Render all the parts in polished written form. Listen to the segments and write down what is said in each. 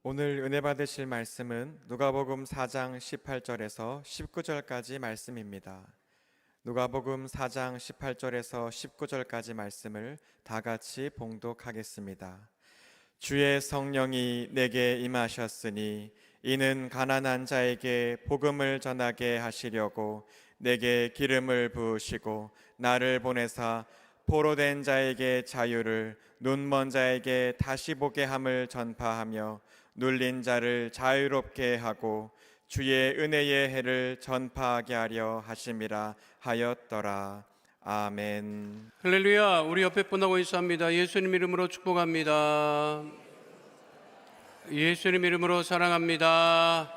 오늘 은혜 받으실 말씀은 누가복음 4장 18절에서 19절까지 말씀입니다. 누가복음 4장 18절에서 19절까지 말씀을 다 같이 봉독하겠습니다. 주의 성령이 내게 임하셨으니 이는 가난한 자에게 복음을 전하게 하시려고 내게 기름을 부으시고 나를 보내사 포로된 자에게 자유를, 눈먼 자에게 다시 보게 함을 전파하며 눌린 자를 자유롭게 하고 주의 은혜의 해를 전파하게 하려 하심이라 하였더라. 아멘. 할렐루야. 우리 옆에 분하고 인사합니다. 예수님 이름으로 축복합니다. 예수님 이름으로 사랑합니다.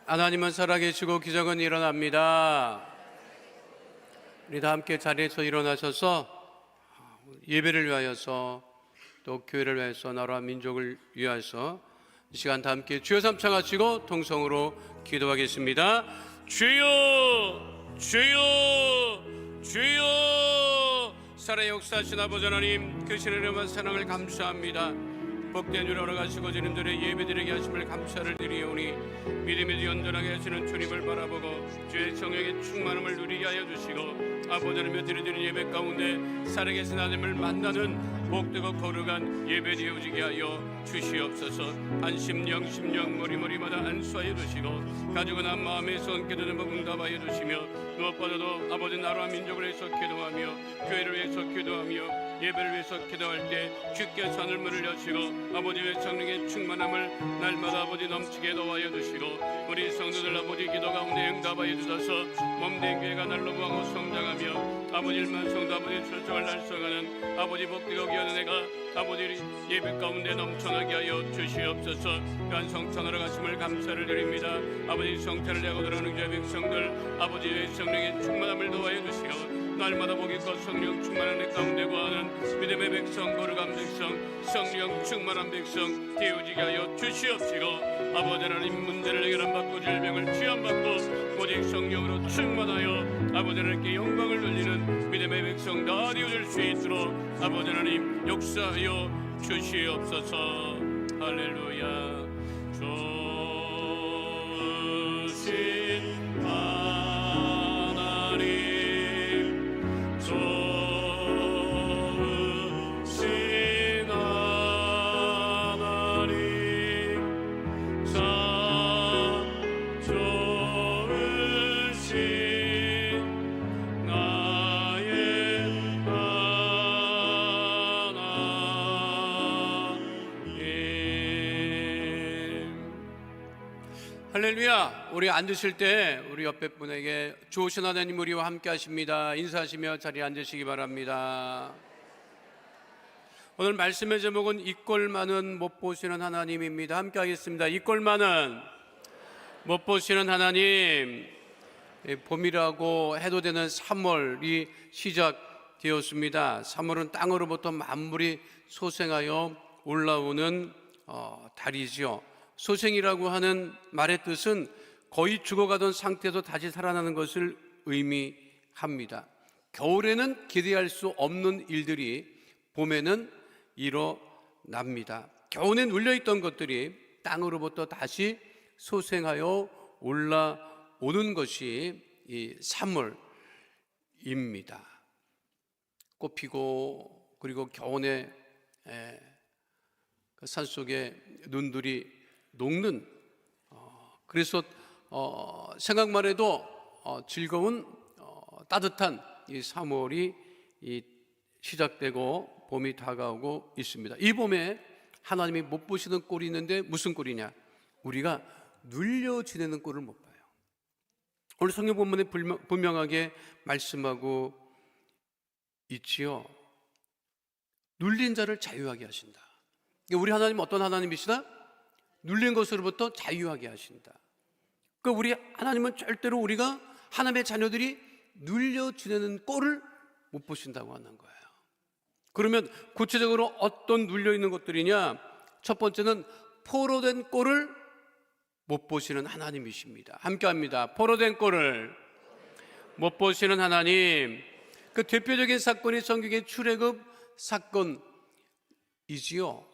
하나님은 살아계시고 기적은 일어납니다. 우리 다 함께 자리에서 일어나셔서 예배를 위하여서 또 교회를 위해서 나라와 민족을 위하여서 이 시간 다 함께 주여 삼창하시고 통성으로 기도하겠습니다. 주여 주여 주여. 살아의 역사하신 아버지 하나님, 그 신의 이름과 사랑을 감사합니다. 복된 줄 알아가시고 주님들의 예배드리게 하심을 감사를 드리오니 믿음이 연전하게 하시는 주님을 바라보고 주의 성령의 충만함을 누리게 하여 주시고 아버지 하나님의 드리는 예배 가운데 살아계신 하나님을 만나는 복되고 거룩한 예배 되어지게 하여 주시옵소서. 안심령 심령 머리머리마다 안수하여 주시고 가지고 난 마음에 손게 되는 법 응답하여 주시며 무엇보다도 아버지 나라와 민족을 위해서 기도하며 교회를 위해서 기도하며 예배를 위해서 기도할 때 주께 하늘문을 여시고 아버지의 성령의 충만함을 날마다 아버지 넘치게 도와여 주시고 우리 성도들 아버지 기도 가운데 응답하여 주셔서 몸된 교회가 날로 부하고 성장하며 아버지 일만 성도 아버지 출석을 날성하는 아버지 복되고 귀한 은혜가 아버지 예배 가운데 넘쳐나게 하여 주시옵소서. 귀한 성찬하러 가심을 감사를 드립니다. 아버지 성찬을 내고 들어가는 교회 백성들 아버지의 성령의 충만함을 도와여 주시고 날마다 복있고 성령 충만한 내 가운데 거하는 믿음의 백성 거룩한 백성 성령 충만한 백성 되어지게 하여 주시옵시고 아버지 하나님 문제를 해결함받고 질병을 치유함받고 오직 성령으로 충만하여 아버지 하나님께 영광을 돌리는 믿음의 백성 다 되어질 수 있도록 아버지 하나님 역사하여 주시옵소서. 할렐루야. 주신 할렐루야. 우리 앉으실 때 우리 옆에 분에게 좋으신 하나님 우리와 함께 하십니다. 인사하시며 자리에 앉으시기 바랍니다. 오늘 말씀의 제목은 이 꼴만은 못 보시는 하나님입니다. 함께 하겠습니다. 이 꼴만은 못 보시는 하나님. 봄이라고 해도 되는 3월이 시작되었습니다. 3월은 땅으로부터 만물이 소생하여 올라오는 달이지요. 소생이라고 하는 말의 뜻은 거의 죽어가던 상태에서 다시 살아나는 것을 의미합니다. 겨울에는 기대할 수 없는 일들이 봄에는 일어납니다. 겨우내 눌려있던 것들이 땅으로부터 다시 소생하여 올라오는 것이 이 3월입니다. 꽃 피고 그리고 겨우내 그 산속에 눈들이 녹는 그래서 생각만 해도 즐거운 따뜻한 이 3월이 시작되고 봄이 다가오고 있습니다. 이 봄에 하나님이 못 보시는 꼴이 있는데 무슨 꼴이냐? 우리가 눌려 지내는 꼴을 못 봐요. 오늘 성경 본문에 분명하게 말씀하고 있지요. 눌린 자를 자유하게 하신다. 우리 하나님 어떤 하나님이시다? 눌린 것으로부터 자유하게 하신다. 그러니까 우리 하나님은 절대로 우리가 하나님의 자녀들이 눌려 지내는 꼴을 못 보신다고 하는 거예요. 그러면 구체적으로 어떤 눌려 있는 것들이냐? 첫 번째는 포로된 꼴을 못 보시는 하나님이십니다. 함께합니다. 포로된 꼴을 못 보시는 하나님. 그 대표적인 사건이 성경의 출애굽 사건이지요.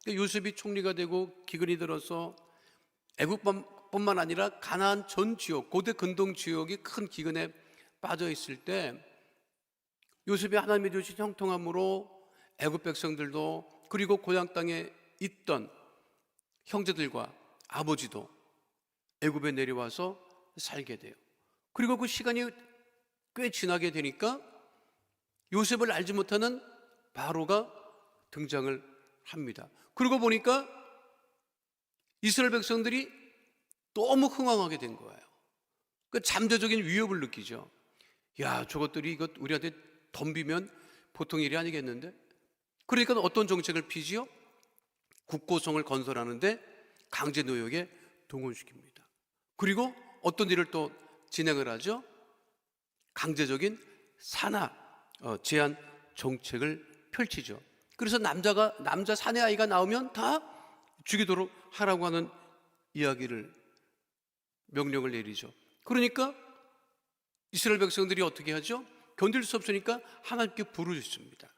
요셉이 총리가 되고 기근이 들어서 애국뿐만 아니라 가나안 전 지역, 고대 근동 지역이 큰 기근에 빠져 있을 때 요셉이 하나님의 주신 형통함으로 애국 백성들도, 그리고 고향 땅에 있던 형제들과 아버지도 애굽에 내려와서 살게 돼요. 그리고 그 시간이 꽤 지나게 되니까 요셉을 알지 못하는 바로가 등장을 합니다. 그러고 보니까 이스라엘 백성들이 너무 흥황하게 된 거예요. 그 잠재적인 위협을 느끼죠. 야, 저것들이 이거 우리한테 덤비면 보통 일이 아니겠는데? 그러니까 어떤 정책을 피지요? 국고성을 건설하는데 강제 노역에 동원시킵니다. 그리고 어떤 일을 또 진행을 하죠? 강제적인 산하 제한 정책을 펼치죠. 그래서 남자 사내 아이가 나오면 다 죽이도록 하라고 하는 명령을 내리죠. 그러니까 이스라엘 백성들이 어떻게 하죠? 견딜 수 없으니까 하나님께 부르짖습니다.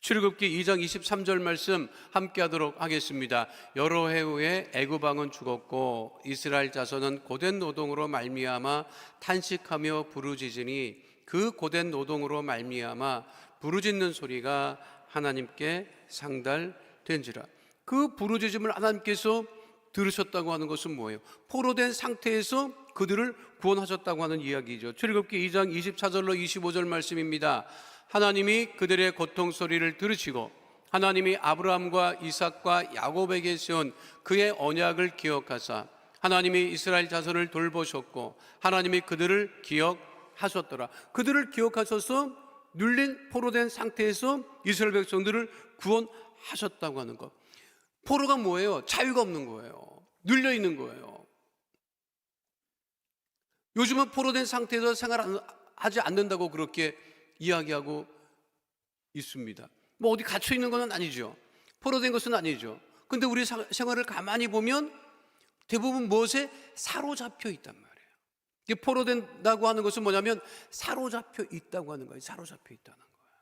출애굽기 2장 23절 말씀 함께 하도록 하겠습니다. 여러 해 후에 애굽 왕은 죽었고 이스라엘 자손은 고된 노동으로 말미암아 탄식하며 부르짖으니 그 고된 노동으로 말미암아 부르짖는 소리가 하나님께 상달된지라. 그 부르짖음을 하나님께서 들으셨다고 하는 것은 뭐예요? 포로된 상태에서 그들을 구원하셨다고 하는 이야기죠. 출애굽기 2장 24절로 25절 말씀입니다. 하나님이 그들의 고통 소리를 들으시고 하나님이 아브라함과 이삭과 야곱에게 세운 그의 언약을 기억하사 하나님이 이스라엘 자손을 돌보셨고 하나님이 그들을 기억하셨더라. 그들을 기억하셔서 눌린 포로된 상태에서 이스라엘 백성들을 구원하셨다고 하는 것. 포로가 뭐예요? 자유가 없는 거예요. 눌려 있는 거예요. 요즘은 포로된 상태에서 생활하지 않는다고 그렇게 이야기하고 있습니다. 뭐 어디 갇혀 있는 건 아니죠. 포로된 것은 아니죠. 근데 우리 생활을 가만히 보면 대부분 무엇에 사로잡혀 있단 말이에요. 이게 포로된다고 하는 것은 뭐냐면 사로잡혀 있다고 하는 거예요. 사로잡혀 있다는 거예요.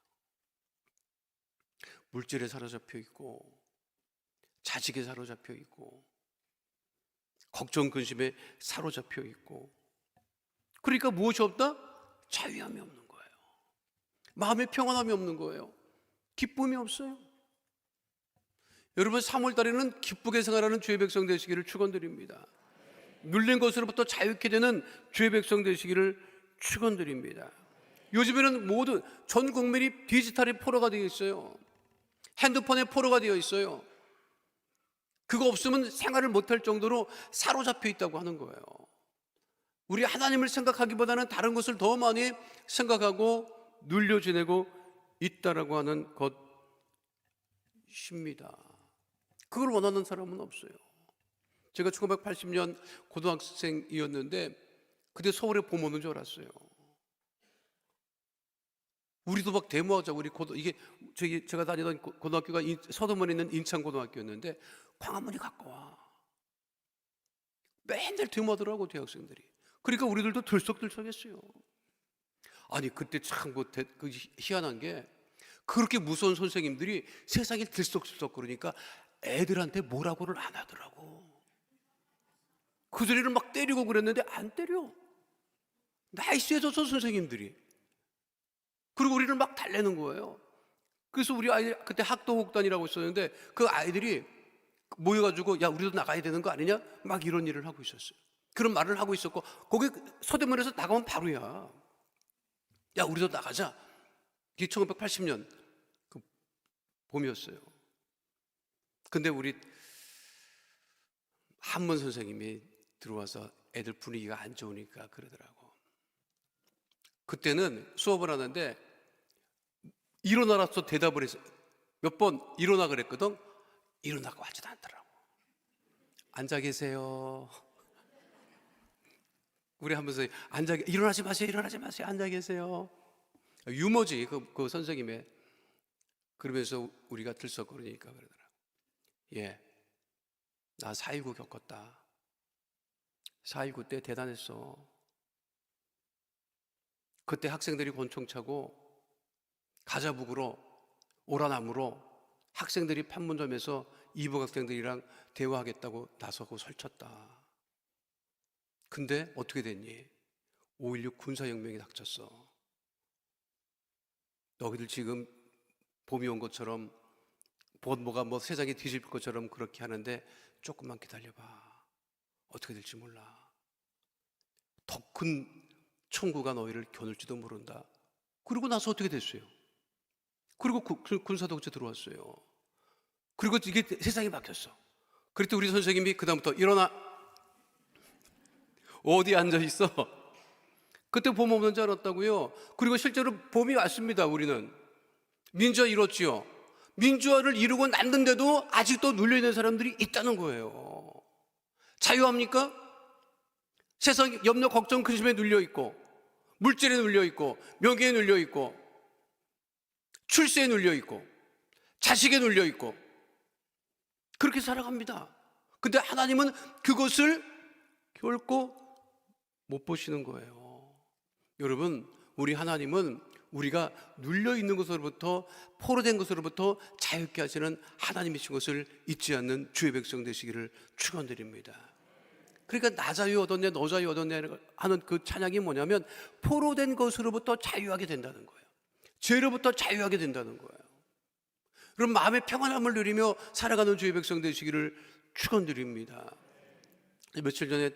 물질에 사로잡혀 있고 자식에 사로잡혀 있고 걱정 근심에 사로잡혀 있고, 그러니까 무엇이 없다? 자유함이 없는 거예요. 마음의 평안함이 없는 거예요. 기쁨이 없어요. 여러분 3월달에는 기쁘게 생활하는 주의 백성 되시기를 축원드립니다. 눌린 것으로부터 자유케 되는 주의 백성 되시기를 축원드립니다. 요즘에는 모두 전 국민이 디지털의 포로가 되어 있어요. 핸드폰의 포로가 되어 있어요. 그거 없으면 생활을 못할 정도로 사로잡혀 있다고 하는 거예요. 우리 하나님을 생각하기보다는 다른 것을 더 많이 생각하고 눌려 지내고 있다라고 하는 것입니다. 그걸 원하는 사람은 없어요. 제가 1980년 고등학생이었는데 그때 서울에 봄 오는 줄 알았어요. 우리도 막 데모하자. 이게 제가 다니던 고등학교가 서도문에 있는 인천고등학교였는데 광화문이 가까워. 맨날 데모하더라고 대학생들이. 그러니까 우리들도 들썩들썩했어요. 아니 그때 참 희한한 게 그렇게 무서운 선생님들이 세상에 들썩들썩 그러니까 애들한테 뭐라고를 안 하더라고. 그들을 막 때리고 그랬는데 안 때려. 나이스해져서 선생님들이. 그리고 우리를 막 달래는 거예요. 그래서 우리 아이들 그때 학도곡단이라고 있었는데 그 아이들이 모여가지고 야 우리도 나가야 되는 거 아니냐? 막 이런 일을 하고 있었어요. 그런 말을 하고 있었고 거기 서대문에서 나가면 바로야. 야 우리도 나가자. 이게 1980년 그 봄이었어요. 근데 우리 한문 선생님이 들어와서 애들 분위기가 안 좋으니까 그러더라고. 그때는 수업을 하는데 일어나라서 대답을 해서 몇 번 일어나 그랬거든. 일어나고 하지도 않더라고. 앉아 계세요. 우리 하면서 일어나지 마세요. 앉아 계세요. 유머지 그 선생님의. 그러면서 우리가 들썩거리니까 그러더라고. 예, 나 4.19 겪었다. 4.19 때 대단했어. 그때 학생들이 권총 차고 가자북으로 오라나무로 학생들이 판문점에서 이복 학생들이랑 대화하겠다고 나서고 설쳤다. 근데 어떻게 됐니? 5.16 군사혁명이 닥쳤어. 너희들 지금 봄이 온 것처럼 뭐가 세상이 뒤집힐 것처럼 그렇게 하는데 조금만 기다려봐. 어떻게 될지 몰라. 더 큰 총구가 너희를 겨눌지도 모른다. 그리고 나서 어떻게 됐어요? 그리고 군사독재 들어왔어요. 그리고 이게 세상이 바뀌었어. 그랬더니 우리 선생님이 그다음부터 일어나. 어디 앉아 있어? 그때 봄 없는 줄 알았다고요. 그리고 실제로 봄이 왔습니다. 우리는 민주화 이뤘지요. 민주화를 이루고 났는데도 아직도 눌려있는 사람들이 있다는 거예요. 자유합니까? 세상 염려, 걱정, 근심에 눌려있고, 물질에 눌려있고, 명예에 눌려있고, 출세에 눌려있고, 자식에 눌려있고, 그렇게 살아갑니다. 근데 하나님은 그것을 결코 못 보시는 거예요. 여러분, 우리 하나님은 우리가 눌려있는 것으로부터, 포로된 것으로부터 자유케 하시는 하나님이신 것을 잊지 않는 주의 백성 되시기를 축원드립니다. 그러니까 나 자유 얻었네, 너 자유 얻었네 하는 그 찬양이 뭐냐면 포로된 것으로부터 자유하게 된다는 거예요. 죄로부터 자유하게 된다는 거예요. 그럼 마음의 평안함을 누리며 살아가는 주의 백성 되시기를 축원드립니다. 며칠 전에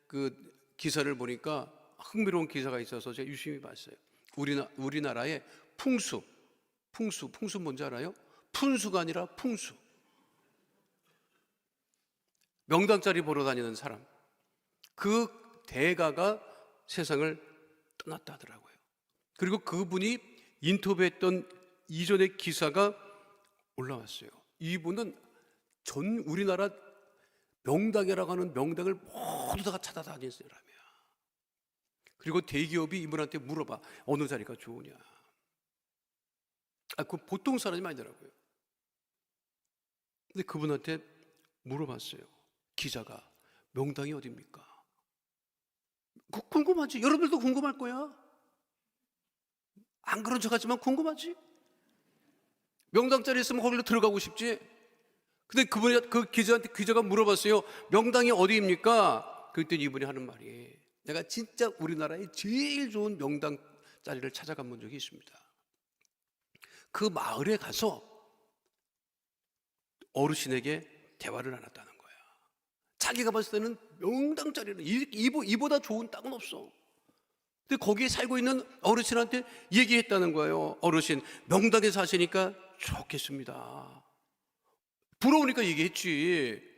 그 기사를 보니까 흥미로운 기사가 있어서 제가 유심히 봤어요. 우리나라의 풍수 뭔지 알아요? 푼수가 아니라 풍수. 명당짜리 보러 다니는 사람, 그 대가가 세상을 떠났다 하더라고요. 그리고 그분이 인터뷰했던 이전의 기사가 올라왔어요. 이분은 전 우리나라 명당이라고 하는 명당을 모두 다 찾아다닌 사람이야. 그리고 대기업이 이분한테 물어봐. 어느 자리가 좋으냐. 그 보통 사람이 아니더라고요. 근데 그분한테 물어봤어요. 기자가 명당이 어디입니까? 궁금하지? 여러분들도 궁금할 거야. 안 그런 척 하지만 궁금하지? 명당 자리 있으면 거기로 들어가고 싶지? 근데 기자가 물어봤어요. 명당이 어디입니까? 그랬더니 이분이 하는 말이, 내가 진짜 우리나라의 제일 좋은 명당 자리를 찾아가 본 적이 있습니다. 그 마을에 가서 어르신에게 대화를 나눴다는 거야. 자기가 봤을 때는 명당 자리는 이보다 좋은 땅은 없어. 근데 거기에 살고 있는 어르신한테 얘기했다는 거예요. 어르신, 명당에 사시니까 좋겠습니다. 부러우니까 얘기했지.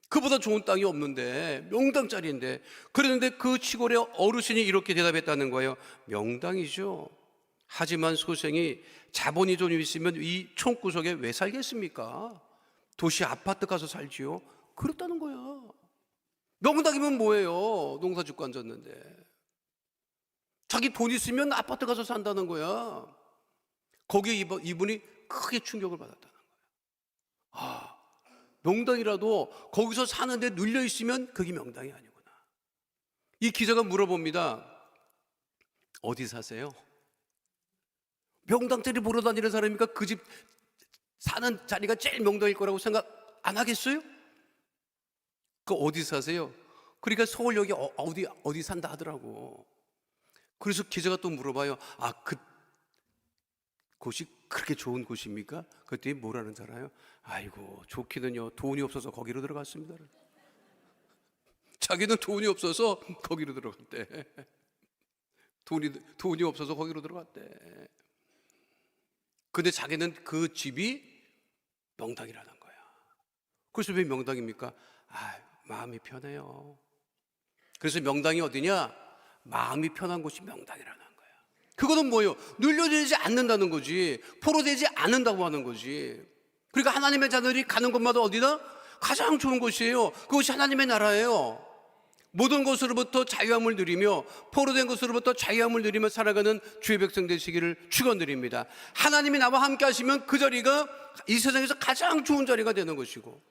그보다 좋은 땅이 없는데, 명당짜리인데. 그랬는데 그 시골의 어르신이 이렇게 대답했다는 거예요. 명당이죠. 하지만 소생이 자본이 좀 있으면 이 총구석에 왜 살겠습니까? 도시 아파트 가서 살지요. 그렇다는 거야. 명당이면 뭐예요? 농사짓고 앉았는데. 자기 돈 있으면 아파트 가서 산다는 거야. 거기에 이분이 크게 충격을 받았다는 거야. 명당이라도 거기서 사는데 눌려 있으면 그게 명당이 아니구나. 이 기자가 물어봅니다. 어디 사세요? 명당짜리 보러 다니는 사람이니까 그 집 사는 자리가 제일 명당일 거라고 생각 안 하겠어요? 그 어디 사세요? 그러니까 서울역에 어디 산다 하더라고. 그래서 기자가 또 물어봐요. 그 곳이 그렇게 좋은 곳입니까? 그랬더니 뭐라는 줄 알아요? 아이고, 좋기는요, 돈이 없어서 거기로 들어갔습니다. 자기는 돈이 없어서 거기로 들어갔대. 돈이 없어서 거기로 들어갔대. 근데 자기는 그 집이 명당이라는 거야. 그래서 왜 명당입니까? 마음이 편해요. 그래서 명당이 어디냐? 마음이 편한 곳이 명당이라는 거야. 그거는 뭐예요? 눌려지지 않는다는 거지. 포로되지 않는다고 하는 거지. 그러니까 하나님의 자녀들이 가는 곳마다 어디다? 가장 좋은 곳이에요. 그것이 하나님의 나라예요. 모든 것으로부터 자유함을 누리며 포로된 것으로부터 자유함을 누리며 살아가는 주의 백성 되시기를 축원드립니다. 하나님이 나와 함께 하시면 그 자리가 이 세상에서 가장 좋은 자리가 되는 것이고,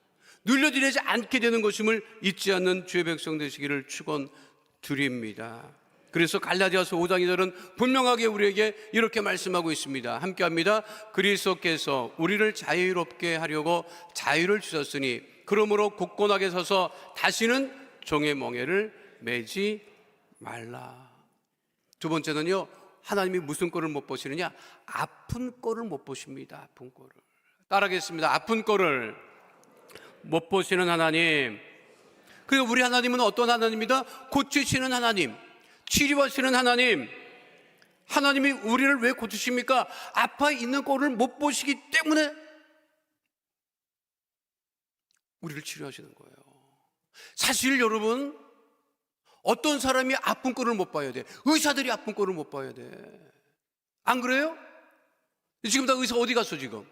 눌려지지 않게 되는 것임을 잊지 않는 주의 백성 되시기를 축원드립니다. 그래서 갈라디아서 5장에서는 분명하게 우리에게 이렇게 말씀하고 있습니다. 함께합니다. 그리스도께서 우리를 자유롭게 하려고 자유를 주셨으니 그러므로 굳건하게 서서 다시는 종의 멍에를 매지 말라. 두 번째는요, 하나님이 무슨 꼴을 못 보시느냐? 아픈 꼴을 못 보십니다. 아픈 꼴을. 따라하겠습니다. 아픈 꼴을 못 보시는 하나님. 그리고 우리 하나님은 어떤 하나님이다? 고치시는 하나님, 치료하시는 하나님. 하나님이 우리를 왜 고치십니까? 아파 있는 꼴을 못 보시기 때문에 우리를 치료하시는 거예요. 사실 여러분, 어떤 사람이 아픈 꼴을 못 봐야 돼? 의사들이 아픈 꼴을 못 봐야 돼. 안 그래요? 지금 다 의사 어디 갔어 지금?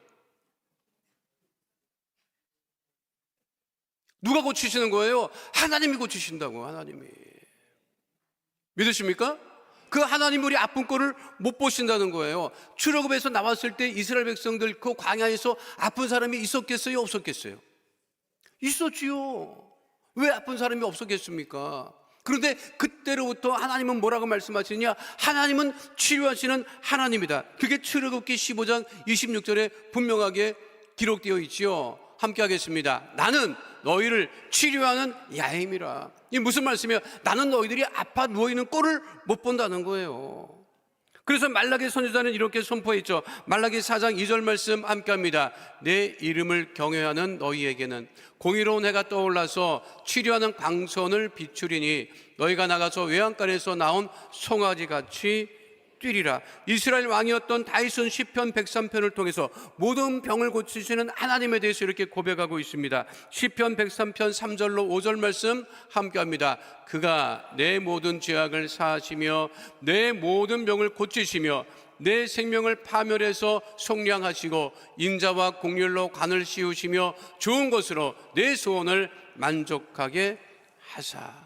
누가 고치시는 거예요? 하나님이 고치신다고. 하나님이. 믿으십니까? 그 하나님 우리 아픈 꼴을 못 보신다는 거예요. 출애굽에서 나왔을 때 이스라엘 백성들 그 광야에서 아픈 사람이 있었겠어요? 없었겠어요? 있었지요. 왜 아픈 사람이 없었겠습니까? 그런데 그때로부터 하나님은 뭐라고 말씀하시느냐? 하나님은 치료하시는 하나님이다. 그게 출애굽기 15장 26절에 분명하게 기록되어 있지요. 함께 하겠습니다. 나는 너희를 치료하는 야임이라. 이게 무슨 말씀이에요? 나는 너희들이 아파 누워있는 꼴을 못 본다는 거예요. 그래서 말라기 선지자는 이렇게 선포했죠. 말라기 4장 2절 말씀 함께합니다. 내 이름을 경외하는 너희에게는 공의로운 해가 떠올라서 치료하는 광선을 비추리니 너희가 나가서 외양간에서 나온 송아지같이 뛰리라. 이스라엘 왕이었던 다윗은 시편 103편을 통해서 모든 병을 고치시는 하나님에 대해서 이렇게 고백하고 있습니다. 시편 103편 3절로 5절 말씀 함께합니다. 그가 내 모든 죄악을 사하시며 내 모든 병을 고치시며 내 생명을 파멸해서 속량하시고 인자와 공률로 관을 씌우시며 좋은 것으로 내 소원을 만족하게 하사.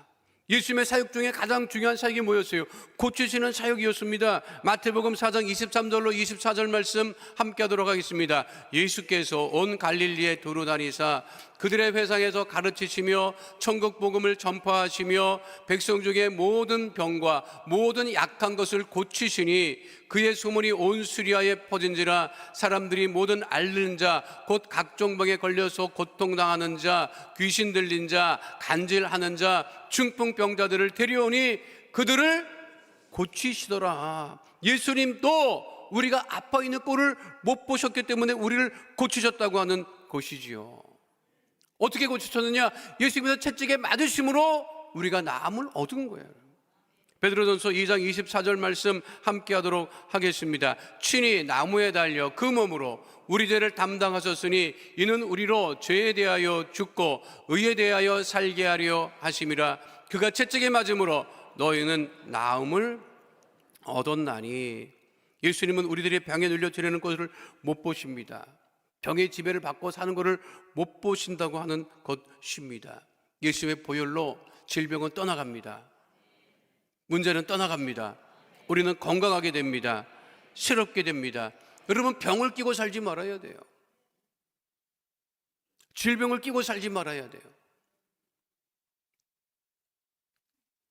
예수님의 사역 중에 가장 중요한 사역이 뭐였어요? 고치시는 사역이었습니다. 마태복음 4장 23절로 24절 말씀 함께 하도록 하겠습니다. 예수께서 온 갈릴리에 두루 다니사 그들의 회상에서 가르치시며 천국 복음을 전파하시며 백성 중에 모든 병과 모든 약한 것을 고치시니 그의 소문이 온 수리아에 퍼진지라. 사람들이 모든 앓는 자 곧 각종 병에 걸려서 고통당하는 자 귀신 들린 자 간질하는 자 중풍병자들을 데려오니 그들을 고치시더라. 예수님도 우리가 아파 있는 꼴을 못 보셨기 때문에 우리를 고치셨다고 하는 것이지요. 어떻게 고치셨느냐? 예수님의 채찍에 맞으심으로 우리가 나음을 얻은 거예요. 베드로전서 2장 24절 말씀 함께 하도록 하겠습니다. 친히 나무에 달려 그 몸으로 우리 죄를 담당하셨으니 이는 우리로 죄에 대하여 죽고 의에 대하여 살게 하려 하심이라. 그가 채찍에 맞음으로 너희는 나음을 얻었나니. 예수님은 우리들이 병에 눌려 지내는 것을 못 보십니다. 병의 지배를 받고 사는 것을 못 보신다고 하는 것입니다. 예수님의 보혈로 질병은 떠나갑니다. 문제는 떠나갑니다. 우리는 건강하게 됩니다. 새롭게 됩니다. 여러분, 병을 끼고 살지 말아야 돼요. 질병을 끼고 살지 말아야 돼요.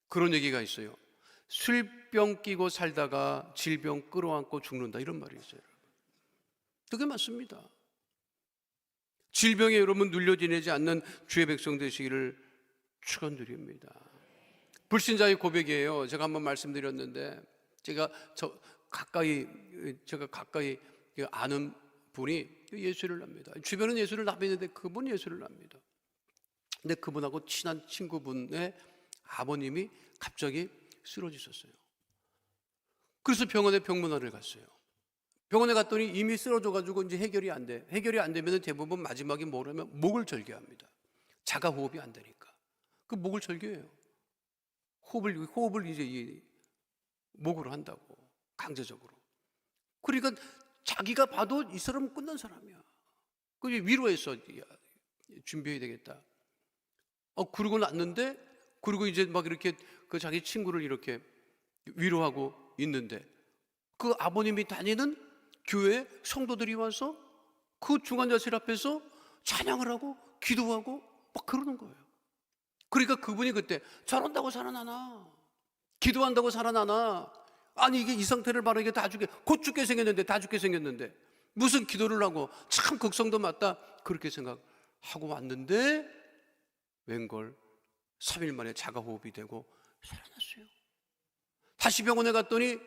그런 얘기가 있어요. 술병 끼고 살다가 질병 끌어안고 죽는다, 이런 말이 있어요. 그게 맞습니다. 질병에 여러분 눌려 지내지 않는 주의 백성 되시기를 축원드립니다. 불신자의 고백이에요. 제가 한번 말씀드렸는데 제가 가까이 아는 분이 예수를 납니다. 주변은 예수를 납했는데 그분 예수를 납니다. 근데 그분하고 친한 친구분의 아버님이 갑자기 쓰러지셨어요. 그래서 병원에 병문안을 갔어요. 병원에 갔더니 이미 쓰러져가지고 이제 해결이 안 돼. 해결이 안 되면 대부분 마지막에 뭐라면 목을 절개합니다. 자가 호흡이 안 되니까. 그 목을 절개해요. 호흡을 이제 목으로 한다고, 강제적으로. 그러니까 자기가 봐도 이 사람은 끝난 사람이야. 그 위로해서 준비해야 되겠다. 그러고 났는데, 그리고 이제 막 이렇게 그 자기 친구를 이렇게 위로하고 있는데, 그 아버님이 다니는 교회 성도들이 와서 그 중환자실 앞에서 찬양을 하고 기도하고 막 그러는 거예요. 그러니까 그분이 그때 저런다고 살아나나? 기도한다고 살아나나? 아니 이게 이 상태를 바로 이게 다 죽게, 곧 죽게 생겼는데, 다 죽게 생겼는데 무슨 기도를 하고 참 극성도 맞다 그렇게 생각하고 왔는데 웬걸 3일 만에 자가호흡이 되고 살아났어요. 다시 병원에 갔더니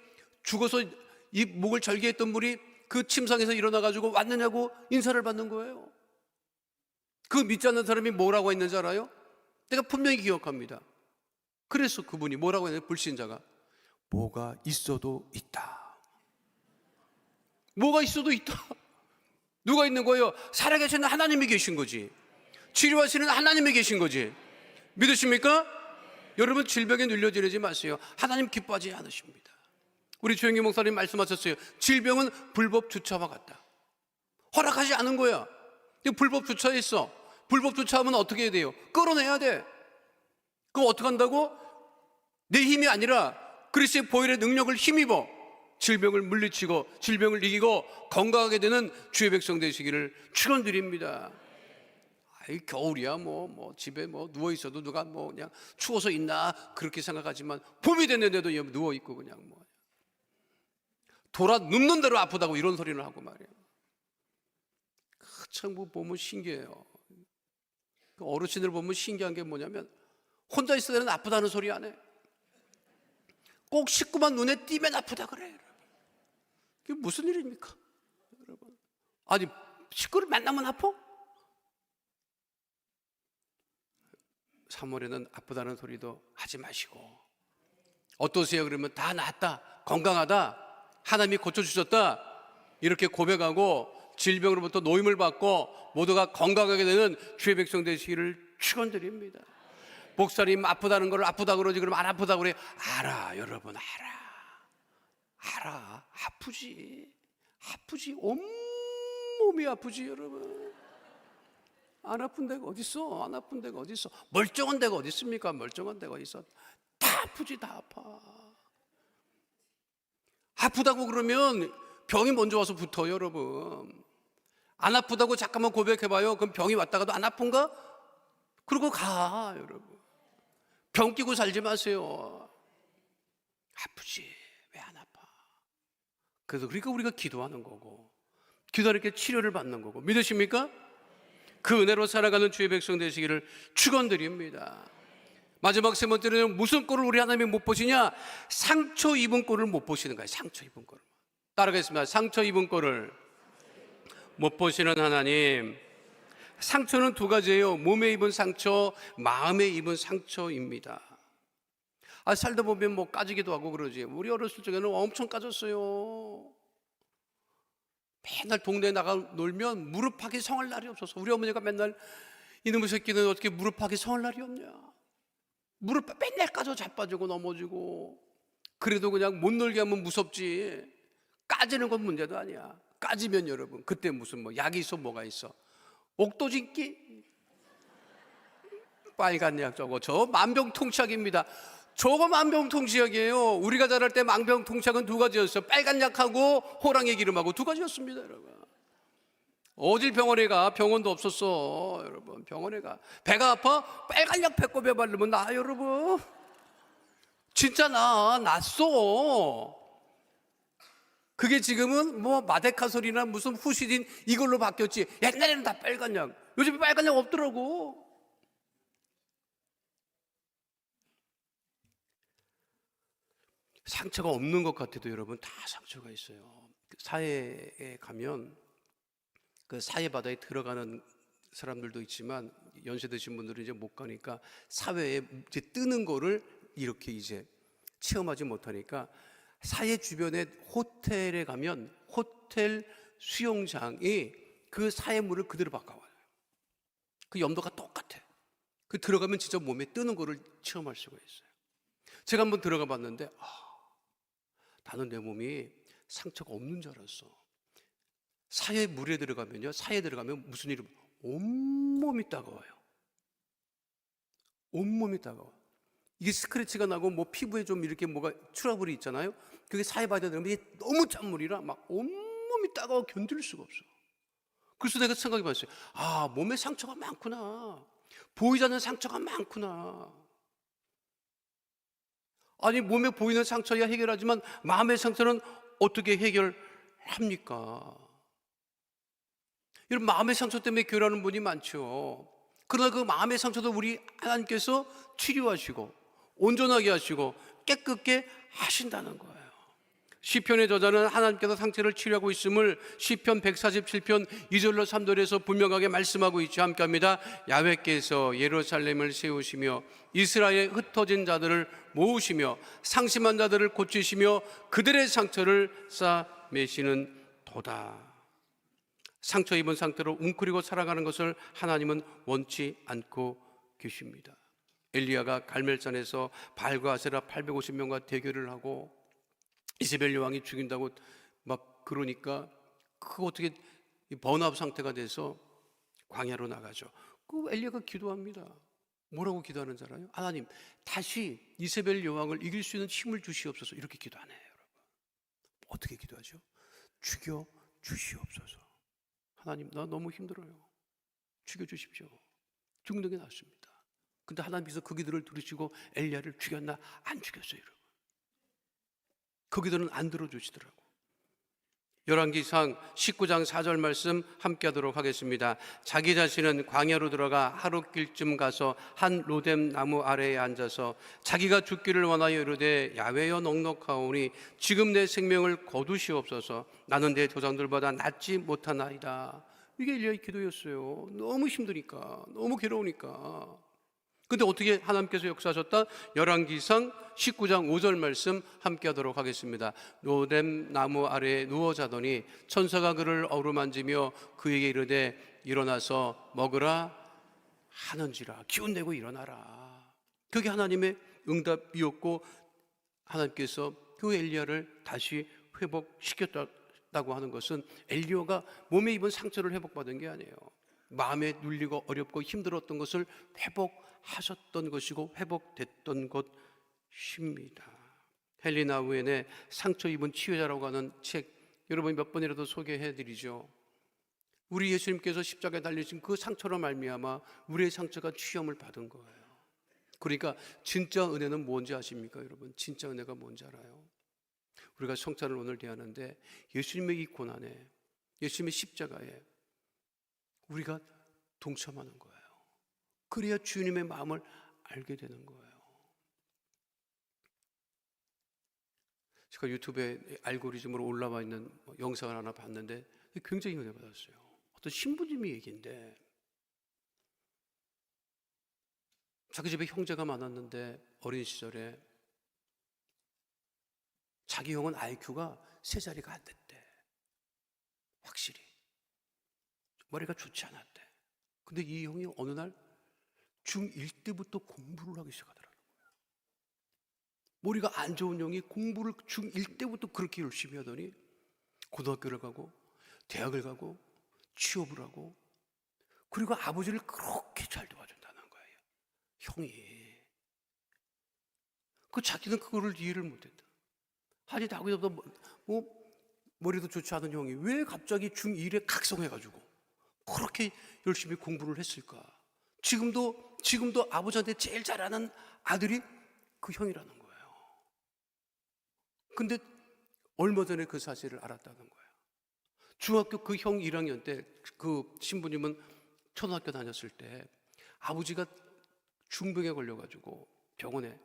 죽어서 이 목을 절개했던 분이 그 침상에서 일어나가지고 왔느냐고 인사를 받는 거예요. 그 믿지 않는 사람이 뭐라고 했는지 알아요? 내가 분명히 기억합니다. 그래서 그분이 뭐라고 했냐면, 불신자가 뭐가 있어도 있다. 뭐가 있어도 있다. 누가 있는 거예요? 살아계시는 하나님이 계신 거지. 치료하시는 하나님이 계신 거지. 믿으십니까? 여러분, 질병에 눌려지지 마세요. 하나님 기뻐하지 않으십니다. 우리 조영기 목사님 말씀하셨어요. 질병은 불법 주차와 같다. 허락하지 않은 거야. 불법 주차했어. 불법 주차하면 어떻게 해야 돼요? 끌어내야 돼. 그럼 어떻게 한다고? 내 힘이 아니라 그리스도의 보혈의 능력을 힘입어 질병을 물리치고 질병을 이기고 건강하게 되는 주의 백성 되시기를 축원드립니다. 아이, 겨울이야 뭐 집에 누워 있어도 누가 그냥 추워서 있나 그렇게 생각하지만, 봄이 됐는데도 누워 있고 그냥 돌아 눕는 대로 아프다고 이런 소리를 하고 말이에요. 참 보면 신기해요. 어르신들 보면 신기한 게 뭐냐면, 혼자 있을 때는 아프다는 소리 안 해. 꼭 식구만 눈에 띄면 아프다 그래. 여러분. 이게 무슨 일입니까? 여러분, 아니 식구를 만나면 아파? 3월에는 아프다는 소리도 하지 마시고, 어떠세요? 그러면 다 나았다, 건강하다, 하나님이 고쳐주셨다 이렇게 고백하고 질병으로부터 노임을 받고 모두가 건강하게 되는 주의 백성 되시기를 축원드립니다. 목사님 아프다는 걸 아프다 그러지, 그러면 안 아프다 그래. 알아, 여러분, 알아. 아프지. 온몸이 아프지, 여러분. 안 아픈 데가 어딨어? 안 아픈 데가 어딨어? 멀쩡한 데가 어디 있습니까? 멀쩡한 데가 있어. 다 아프지, 다 아파. 아프다고 그러면 병이 먼저 와서 붙어요, 여러분. 안 아프다고 잠깐만 고백해봐요. 그럼 병이 왔다가도 안 아픈가? 그러고 가, 여러분. 병 끼고 살지 마세요. 아프지, 왜 안 아파? 그래서 그러니까 우리가 기도하는 거고, 기도하니까 치료를 받는 거고. 믿으십니까? 그 은혜로 살아가는 주의 백성 되시기를 축원드립니다. 마지막 세 번째는 무슨 꼴을 우리 하나님이 못 보시냐? 상처 입은 꼴을 못 보시는 거예요. 상처 입은 꼴을. 따라가겠습니다. 상처 입은 꼴을 못 보시는 하나님. 상처는 두 가지예요. 몸에 입은 상처, 마음에 입은 상처입니다. 살다 보면 까지기도 하고 그러지. 우리 어렸을 적에는 엄청 까졌어요. 맨날 동네에 나가 놀면 무릎팍이 성할 날이 없어서 우리 어머니가 맨날, 이놈의 새끼는 어떻게 무릎팍이 성할 날이 없냐. 무릎 맨날 까져 자빠지고 넘어지고. 그래도 그냥 못 놀게 하면 무섭지. 까지는 건 문제도 아니야. 까지면 여러분, 그때 무슨 약이 있어, 뭐가 있어? 옥도진기? 빨간 약 저 만병통치약입니다. 저거 만병통치약이에요. 우리가 자랄 때 만병통치약은 두 가지였어요. 빨간 약하고 호랑이 기름하고 두 가지였습니다, 여러분. 어딜 병원에 가? 병원도 없었어, 여러분. 병원에 가. 배가 아파? 빨간 약 배꼽에 바르면 나, 여러분. 진짜 났어. 그게 지금은 마데카솔이나 무슨 후시딘 이걸로 바뀌었지. 옛날에는 다 빨간 약. 요즘에 빨간 약 없더라고. 상처가 없는 것 같아도 여러분, 다 상처가 있어요. 사회에 가면 그 사회 바다에 들어가는 사람들도 있지만, 연세 드신 분들은 이제 못 가니까 사회에 이제 뜨는 거를 이렇게 이제 체험하지 못하니까, 사회 주변에 호텔에 가면 호텔 수영장이 그 사회물을 그대로 바꿔와요. 그 염도가 똑같아. 그 들어가면 진짜 몸에 뜨는 거를 체험할 수가 있어요. 제가 한번 들어가 봤는데, 나는 내 몸이 상처가 없는 줄 알았어. 사회 물에 들어가면요, 사회에 들어가면 무슨 일이, 온몸이 따가워요. 온몸이 따가워. 이게 스크래치가 나고 피부에 좀 이렇게 뭐가 트러블이 있잖아요. 그게 사회 바다에 들어가면 이게 너무 찬물이라 막 온몸이 따가워 견딜 수가 없어. 그래서 내가 생각해 봤어요. 몸에 상처가 많구나. 보이지 않는 상처가 많구나. 아니 몸에 보이는 상처야 해결하지만 마음의 상처는 어떻게 해결합니까? 이런 마음의 상처 때문에 교회하는 분이 많죠. 그러나 그 마음의 상처도 우리 하나님께서 치료하시고 온전하게 하시고 깨끗게 하신다는 거예요. 시편의 저자는 하나님께서 상처를 치료하고 있음을 시편 147편 2절로 3절에서 분명하게 말씀하고 있죠. 함께합니다. 야훼께서 예루살렘을 세우시며 이스라엘의 흩어진 자들을 모으시며 상심한 자들을 고치시며 그들의 상처를 싸매시는 도다. 상처 입은 상태로 웅크리고 살아가는 것을 하나님은 원치 않고 계십니다. 엘리야가 갈멜산에서 바알과 아세라 850명과 대결을 하고 이세벨 여왕이 죽인다고 막 그러니까 그 어떻게 번아웃 상태가 돼서 광야로 나가죠. 그 엘리야가 기도합니다. 뭐라고 기도하는 줄 알아요? 하나님, 다시 이세벨 여왕을 이길 수 있는 힘을 주시옵소서. 이렇게 기도하네요, 여러분. 어떻게 기도하죠? 죽여 주시옵소서. 하나님, 나 너무 힘들어요. 죽여 주십시오. 죽는 게 낫습니다. 근데 하나님께서 그 기도를 들으시고 엘리야를 죽였나? 안 죽였어요, 여러분. 그 기도는 안 들어주시더라고. 열왕기상 19장 4절 말씀 함께 하도록 하겠습니다. 자기 자신은 광야로 들어가 하룻길쯤 가서 한 로뎀 나무 아래에 앉아서 자기가 죽기를 원하여 이르되 야훼여 넉넉하오니 지금 내 생명을 거두시옵소서. 나는 내 조상들보다 낫지 못하나이다. 이게 엘리야의 기도였어요. 너무 힘드니까, 너무 괴로우니까. 근데 어떻게 하나님께서 역사하셨다? 열왕기상 19장 5절 말씀 함께 하도록 하겠습니다. 로뎀 나무 아래에 누워 자더니 천사가 그를 어루만지며 그에게 이르되 일어나서 먹으라 하는지라. 기운내고 일어나라. 그게 하나님의 응답이었고 하나님께서 그 엘리야를 다시 회복시켰다고 하는 것은 엘리야가 몸에 입은 상처를 회복받은 게 아니에요. 마음에 눌리고 어렵고 힘들었던 것을 회복하셨던 것이고 회복됐던 것입니다. 헬리나 우엔의 상처 입은 치유자라고 하는 책 여러분 몇 번이라도 소개해드리죠. 우리 예수님께서 십자가에 달리신 그 상처로 말미암아 우리의 상처가 치유함을 받은 거예요. 그러니까 진짜 은혜는 뭔지 아십니까, 여러분? 진짜 은혜가 뭔지 알아요? 우리가 성찬을 오늘 대하는데 예수님의 이 고난에, 예수님의 십자가에 우리가 동참하는 거예요. 그래야 주님의 마음을 알게 되는 거예요. 제가 유튜브에 알고리즘으로 올라와 있는 영상을 하나 봤는데 굉장히 은혜 받았어요. 어떤 신부님이 얘기인데 자기 집에 형제가 많았는데 어린 시절에 자기 형은 IQ가 3자리가 안 됐대. 확실히 머리가 좋지 않았대. 근데 이 형이 어느 날 중1 때부터 공부를 하기 시작하더라고요. 머리가 안 좋은 형이 공부를 중1 때부터 그렇게 열심히 하더니 고등학교를 가고 대학을 가고 취업을 하고 그리고 아버지를 그렇게 잘 도와준다는 거예요. 형이. 그 자기는 그거를 이해를 못했다. 아니 나보다 머리도 좋지 않은 형이 왜 갑자기 중1에 각성해가지고 그렇게 열심히 공부를 했을까? 지금도 아버지한테 제일 잘하는 아들이 그 형이라는 거예요. 근데 얼마 전에 그 사실을 알았다는 거예요. 중학교 그 형 1학년 때 그 신부님은 초등학교 다녔을 때 아버지가 중병에 걸려가지고 병원에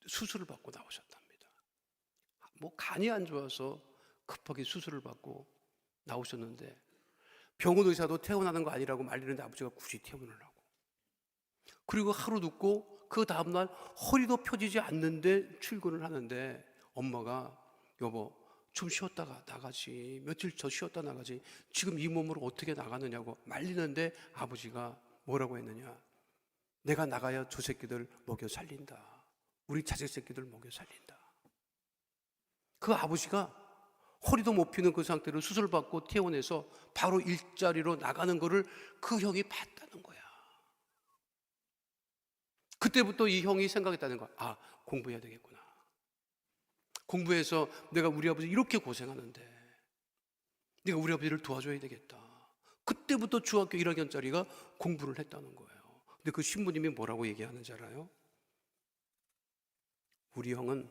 수술을 받고 나오셨답니다. 간이 안 좋아서 급하게 수술을 받고 나오셨는데 병원 의사도 퇴원하는 거 아니라고 말리는데 아버지가 굳이 퇴원을 하고 그리고 하루 눕고 그 다음날 허리도 펴지지 않는데 출근을 하는데 엄마가 여보 좀 쉬었다가 나가지 며칠 더 쉬었다 나가지 지금 이 몸으로 어떻게 나가느냐고 말리는데 아버지가 뭐라고 했느냐 내가 나가야 저 새끼들 먹여 살린다 우리 자식 새끼들 먹여 살린다 그 아버지가 허리도 못 펴는 그 상태로 수술받고 퇴원해서 바로 일자리로 나가는 거를 그 형이 봤다는 거야. 그때부터 이 형이 생각했다는 거야. 아, 공부해야 되겠구나. 공부해서 내가 우리 아버지 이렇게 고생하는데 내가 우리 아버지를 도와줘야 되겠다. 그때부터 중학교 1학년짜리가 공부를 했다는 거예요. 근데 그 신부님이 뭐라고 얘기하는지 알아요? 우리 형은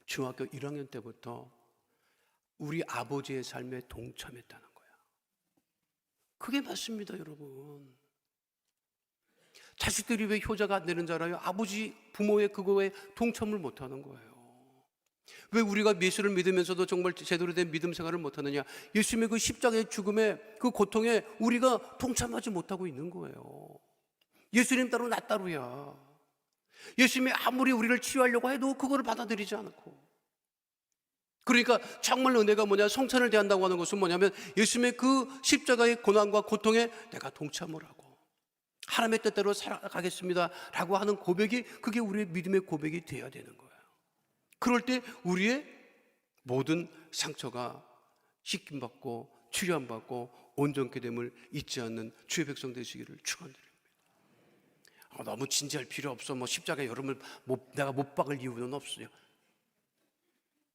중학교 1학년 때부터 우리 아버지의 삶에 동참했다는 거야. 그게 맞습니다, 여러분. 자식들이 왜 효자가 안 되는 줄 알아요? 아버지, 부모의 그거에 동참을 못하는 거예요. 왜 우리가 예수를 믿으면서도 정말 제대로 된 믿음 생활을 못하느냐? 예수님의 그 십자가의 죽음에 그 고통에 우리가 동참하지 못하고 있는 거예요. 예수님 따로 나 따로야. 예수님이 아무리 우리를 치유하려고 해도 그거를 받아들이지 않고, 그러니까 정말 은혜가 뭐냐, 성찬을 대한다고 하는 것은 뭐냐면 예수님의 그 십자가의 고난과 고통에 내가 동참을 하고 하나님의 뜻대로 살아가겠습니다 라고 하는 고백이, 그게 우리의 믿음의 고백이 되어야 되는 거예요. 그럴 때 우리의 모든 상처가 씻김받고 치료함받고 온전케 됨을 잊지 않는 주의 백성 되시기를 축원드립니다. 너무 진지할 필요 없어. 십자가에 여러분을 내가 못 박을 이유는 없어요.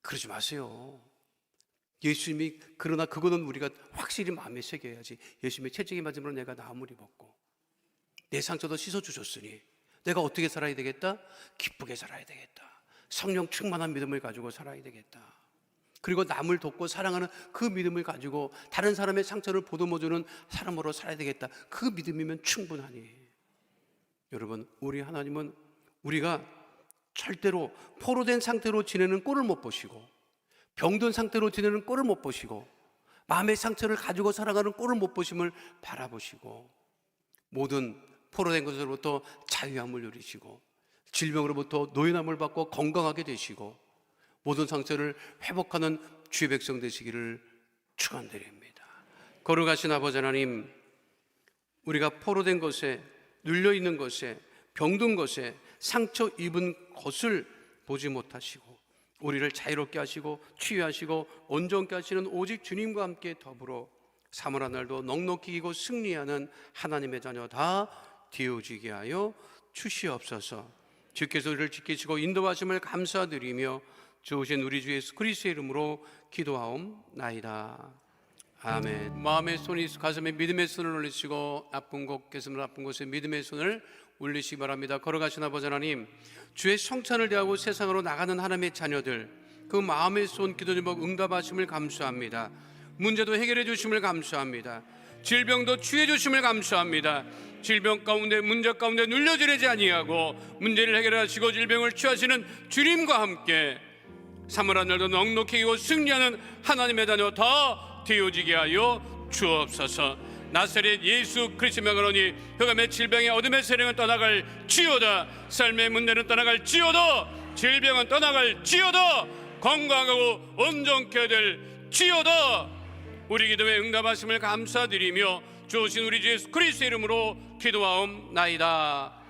그러지 마세요. 예수님이, 그러나 그거는 우리가 확실히 마음에 새겨야지. 예수님의 채찍이 맞음으로 내가 나음을 입었고 내 상처도 씻어주셨으니 내가 어떻게 살아야 되겠다? 기쁘게 살아야 되겠다. 성령 충만한 믿음을 가지고 살아야 되겠다. 그리고 남을 돕고 사랑하는 그 믿음을 가지고 다른 사람의 상처를 보듬어주는 사람으로 살아야 되겠다. 그 믿음이면 충분하니, 여러분, 우리 하나님은 우리가 절대로 포로된 상태로 지내는 꼴을 못 보시고, 병든 상태로 지내는 꼴을 못 보시고, 마음의 상처를 가지고 살아가는 꼴을 못 보심을 바라보시고, 모든 포로된 것으로부터 자유함을 누리시고 질병으로부터 노인함을 받고 건강하게 되시고 모든 상처를 회복하는 주의 백성 되시기를 축원드립니다. 거룩하신 아버지 하나님, 우리가 포로된 것에, 눌려있는 것에, 병든 것에, 상처 입은 것을 보지 못하시고 우리를 자유롭게 하시고 치유하시고 온전케 하시는 오직 주님과 함께 더불어 사모한 날도 넉넉히 이기고 승리하는 하나님의 자녀 다 되어지게 하여 주시옵소서. 주께서 우리를 지키시고 인도하심을 감사드리며 주오신 우리 주 예수 그리스도의 이름으로 기도하옵나이다. 아멘. 마음의 손이 가슴에 믿음의 손을 올리시고 아픈 곳, 가슴을 아픈 곳에 믿음의 손을 올리시기 바랍니다. 걸어가신 아버지 하나님, 주의 성찬을 대하고 세상으로 나가는 하나님의 자녀들, 그 마음의 손 기도 제목 응답하심을 감사합니다. 문제도 해결해 주심을 감사합니다. 질병도 치유해 주심을 감사합니다. 질병 가운데, 문제 가운데 눌려지지 아니하고 문제를 해결하시고 질병을 치유하시는 주님과 함께 사모한 날도 넉넉히 이고 승리하는 하나님의 자녀 다 되어지게 하여 주옵소서. 나사렛 예수 그리스도의 명으로니 흑암의 질병의 어둠의 세력은 떠나갈 지어다. 삶의 문제는 떠나갈 지어다. 질병은 떠나갈 지어다. 건강하고 온전케 될 지어다. 우리 기도에 응답하심을 감사드리며 주오신 우리 주 예수 그리스도의 이름으로 기도하옵나이다.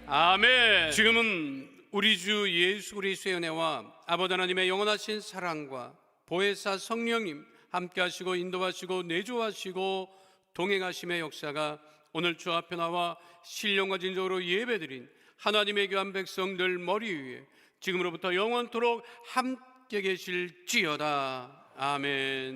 아멘. 지금은 우리 주 예수 그리스도의 은혜와 아버지 하나님의 영원하신 사랑과 보혜사 성령님 함께 하시고 인도하시고 내주하시고 동행하심의 역사가 오늘 주 앞에 나와 신령과 진정으로 예배드린 하나님의 귀한 백성들 머리 위에 지금으로부터 영원토록 함께 계실지어다. 아멘.